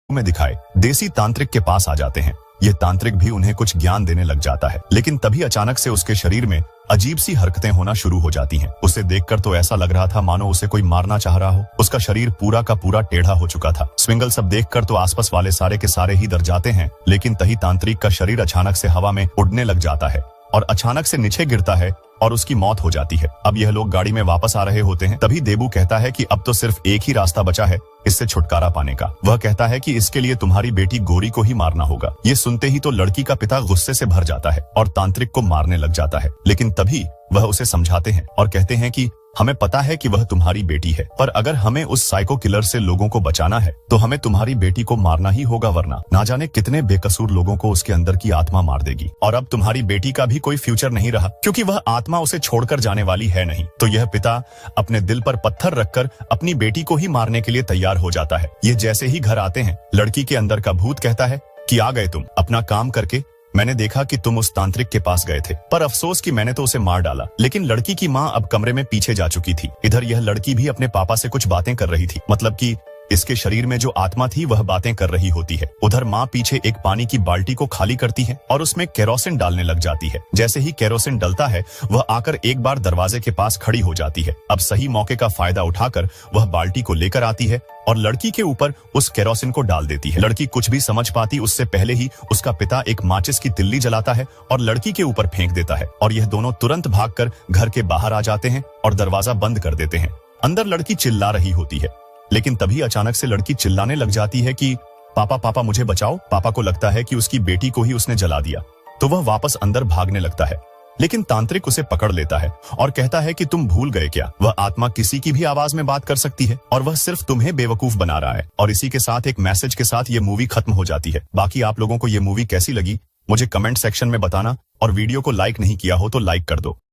में दिखाए देसी तांत्रिक के पास आ जाते हैं। ये तांत्रिक भी उन्हें कुछ ज्ञान देने लग जाता है, लेकिन तभी अचानक से उसके शरीर में अजीब सी हरकतें होना शुरू हो जाती हैं। उसे देखकर तो ऐसा लग रहा था मानो उसे कोई मारना चाह रहा हो। उसका शरीर पूरा का पूरा टेढ़ा हो चुका था। स्विंगल सब देखकर तो आसपास वाले सारे के सारे ही डर जाते हैं, लेकिन तभी तांत्रिक का शरीर अचानक से हवा में उड़ने लग जाता है और अचानक से नीचे गिरता है और उसकी मौत हो जाती है। अब यह लोग गाड़ी में वापस आ रहे होते हैं, तभी देबू कहता है कि अब तो सिर्फ एक ही रास्ता बचा है इससे छुटकारा पाने का। वह कहता है कि इसके लिए तुम्हारी बेटी गोरी को ही मारना होगा। ये सुनते ही तो लड़की का पिता गुस्से से भर जाता है और तांत्रिक को मारने लग जाता है, लेकिन तभी वह उसे समझाते हैं और कहते हैं कि हमें पता है कि वह तुम्हारी बेटी है, पर अगर हमें उस साइको किलर से लोगों को बचाना है तो हमें तुम्हारी बेटी को मारना ही होगा, वरना ना जाने कितने बेकसूर लोगों को उसके अंदर की आत्मा मार देगी और अब तुम्हारी बेटी का भी कोई फ्यूचर नहीं रहा, क्योंकि वह आत्मा उसे छोड़कर जाने वाली है नहीं। तो यह पिता अपने दिल पर पत्थर रखकर अपनी बेटी को ही मारने के लिए तैयार हो जाता है। ये जैसे ही घर आते हैं, लड़की के अंदर का भूत कहता है कि आ गए तुम अपना काम करके। मैंने देखा कि तुम उस तांत्रिक के पास गए थे, पर अफसोस कि मैंने तो उसे मार डाला। लेकिन लड़की की माँ अब कमरे में पीछे जा चुकी थी। इधर यह लड़की भी अपने पापा से कुछ बातें कर रही थी, मतलब कि इसके शरीर में जो आत्मा थी वह बातें कर रही होती है। उधर माँ पीछे एक पानी की बाल्टी को खाली करती है और उसमें केरोसिन डालने लग जाती है। जैसे ही केरोसिन डलता है, वह आकर एक बार दरवाजे के पास खड़ी हो जाती है। अब सही मौके का फायदा उठाकर वह बाल्टी को लेकर आती है और लड़की के ऊपर उस केरोसिन को डाल देती है। लड़की कुछ भी समझ पाती उससे पहले ही उसका पिता एक माचिस की तिल्ली जलाता है और लड़की के ऊपर फेंक देता है और यह दोनों तुरंत भागकर घर के बाहर आ जाते हैं और दरवाजा बंद कर देते हैं। अंदर लड़की चिल्ला रही होती है, लेकिन तभी अचानक से लड़की चिल्लाने लग जाती है कि पापा पापा मुझे बचाओ। पापा को लगता है कि उसकी बेटी को ही उसने जला दिया, तो वह वापस अंदर भागने लगता है, लेकिन तांत्रिक उसे पकड़ लेता है और कहता है कि तुम भूल गए क्या, वह आत्मा किसी की भी आवाज में बात कर सकती है और वह सिर्फ तुम्हें बेवकूफ बना रहा है। और इसी के साथ एक मैसेज के साथ ये मूवी खत्म हो जाती है। बाकी आप लोगों को ये मूवी कैसी लगी मुझे कमेंट सेक्शन में बताना, और वीडियो को लाइक नहीं किया हो तो लाइक कर दो।